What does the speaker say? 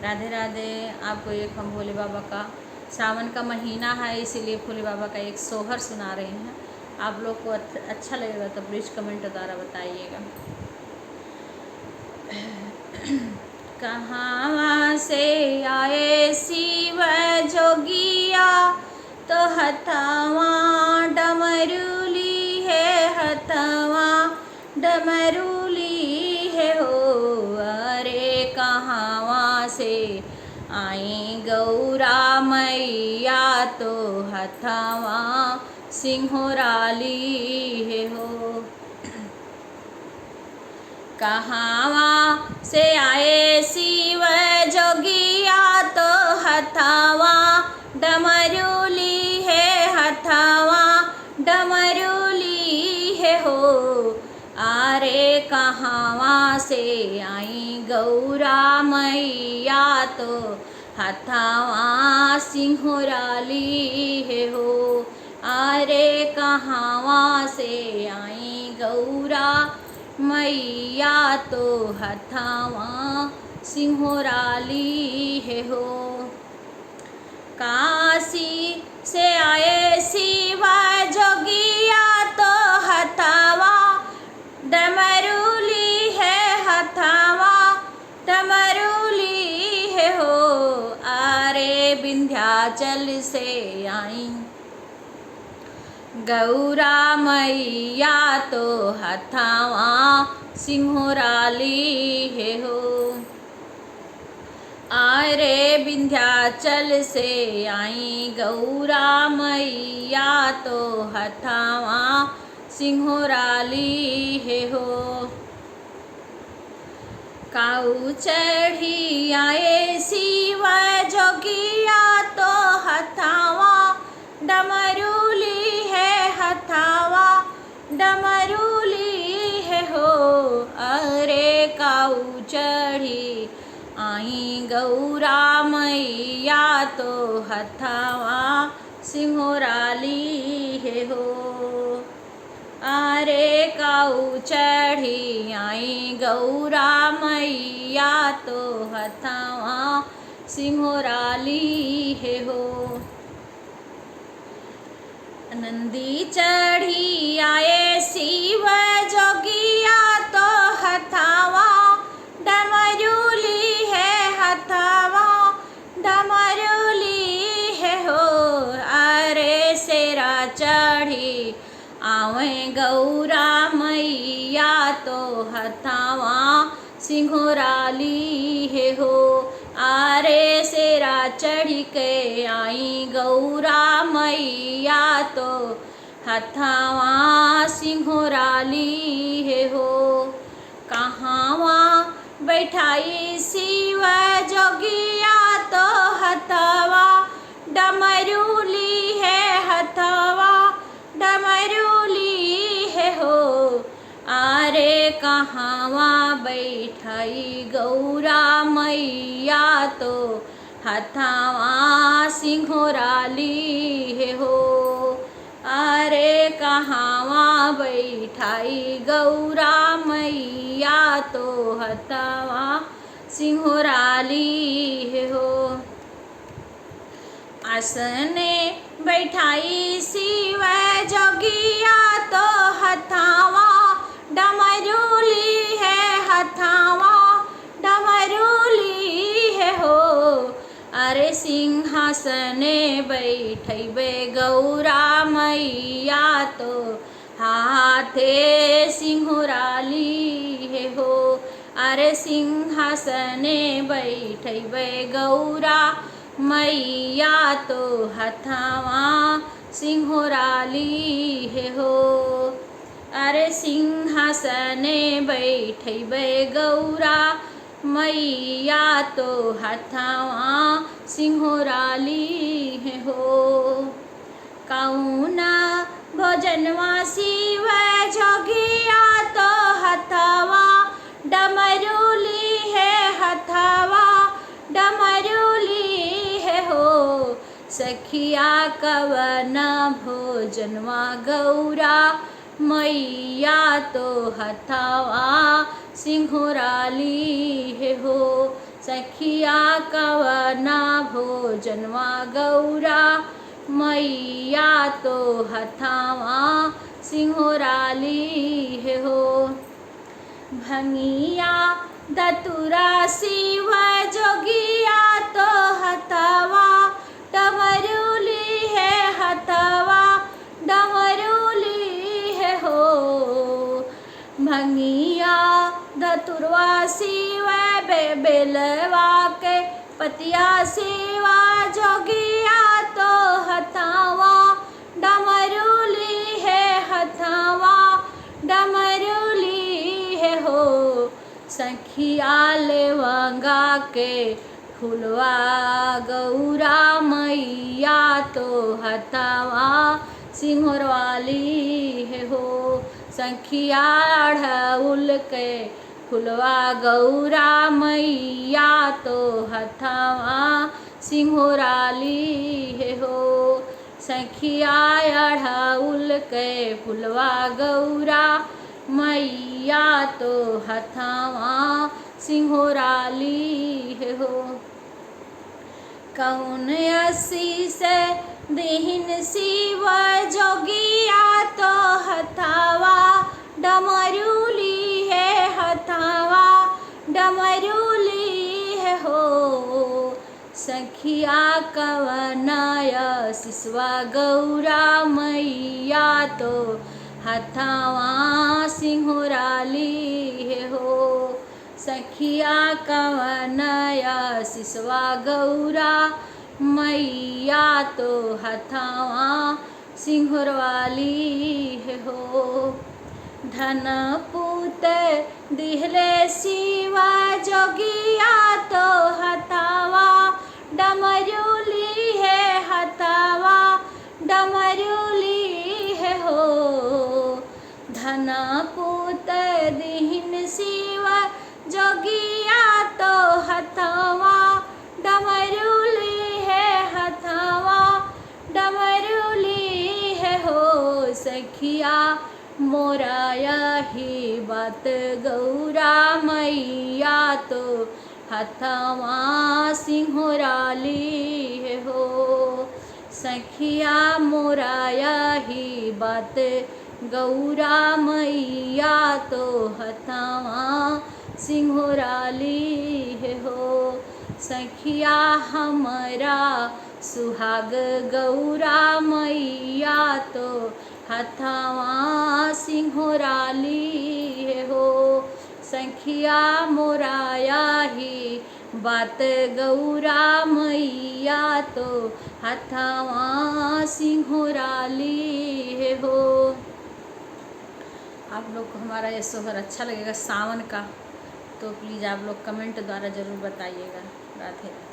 राधे राधे। आपको एक हम भोले बाबा का सावन का महीना है, इसीलिए भोले बाबा का एक सोहर सुना रहे हैं। आप लोग को अच्छा लगेगा तो प्लीज़ कमेंट द्वारा बताइएगा। कहाँ से आए शिव जोगिया, तो हथवा डमरूली है, हथवा डमरूली है हो। अरे कहाँ से आई गौरा मैया, तो हथवा सिंहोराली है हो। कहाँ से आए शिव जोगिया, तो हथवा डमरूली है, हथवा डमरूली है हो। अरे कहाँ से आई गौरा मैया, तो हथवा सिंहोराली है हो। अरे कहाँ से आई गौरा मैया, तो हथवा सिंहोराली है हो। काशी से आए शिव जोगिया, तो हथवा डमरूली है, हथवा डमरूली है हो। अरे विंध्याचल से आई गौरा मैया, तो हथवा सिंहोराली है हो। अरे विंध्याचल से आई गौरा मैया, तो हथवा सिंहोराली है हो। काऊ चढ़ी आए शिव जोगिया, तो हथवा डमरूली है, हथवा डमरूली है हो। अरे काऊ चढ़ी आई गौरा मैया, तो हथवा सिंहोराली है हो। अरे काऊ चढ़ी आई गौरा मैया, तो हथवा सिंहोराली है हो। नंदी चढ़ी आए शिव जोगिया, तो हथवा डमरूली है, हथवा डमरूली है हो। अरे शेरा चढ़ी आवे गौरा मैया, तो हथवा सिंहोराली है हो। अरे शेरा चढ़ी के आई गौरा मैया, तो हथवा सिंहोराली है हो। कहाँ बैठाई शिव जोगिया, तो हथवा डमरूली है, हथवा डमरूली है हो। अरे कहाँ बैठाई गौरा मैया, तो हथवा सिंहोराली है हो। अरे कहाँ बैठाई गौरा मैया, तो हथवा सिंहोराली है हो। आसने बैठाई शिव जोगिया, तो हथवा डमरूली है, हथवा डमरूली है हो। अरे सिंहासने बैठबे गौरा मैया, तो हाथे सिंहोराली है हो। अरे सिंहासने बैठबे गौरा मैया, तो हथवा सिंहोराली है हो। अरे सिंहासने बैठबे गौरा मैया, तो हथवा सिंहोराली है हो। कौना भोजनवा शिव जोगिया, तो हथवा डमरूली है, हथवा डमरूली है हो। सखिया कवन भोजनवा गौरा मैया, तो हथवा सिंहोराली है हो। सखिया कवना भोजनवा गौरा मैया तो हथावा सिंहोराली है हो। भंगिया दतुरा शिव जोगिया तो हथवा डमरूली है, हथवा डमरूली है हो। भंगिया दतुरवा शिव बेलवा के पतिया शिवा जोगिया तो हथवा डमरूली है, हथवा डमरूली है हो। सखिया लेवंगा के फुलवा गौरा मैया तो हथवा सिंहरवाली है हो। सखिया अढ़उल के फुलवा गौरा मैया तो हथवा सिंहोराली है हो। सखिया अढ़उल के फुलवा गौरा मैया तो हथवा सिंहोराली है हो। कौन असी से देहिन शिव जोगिया तो हथवा डमरूली है, हथवा डमरूली है हो। सखिया कवनाय शिशवा गौरा मैया तो हथवा सिंहोराली है हो। सखिया कवनाय शिशवा गौरा मैया तो हथवा सिंहरवाली है हो। धन पूत दिहले शिवा जोगिया तो हथवा डमरूली है, हथवा डमरूली है हो। धन पूत दिहिन शिवा जोगिया तो हथवा डमरूली है, हथवा डमरूली है हो। सखिया मोरा यही बात गौरा मैया तो हथवा सिंहोराली है हो। सखिया मोरा यही बात गौरा मैया तो हथवा सिंहोराली है हो। सखिया हमरा सुहाग गौरा मैया तो हथवा सिंहोराली है हो। सखिया मोरा यही बात गौरा मैया तो हथवा सिंहोराली है हो। आप लोग को हमारा ये सोहर अच्छा लगेगा सावन का, तो प्लीज़ आप लोग कमेंट द्वारा ज़रूर बताइएगा। राधे।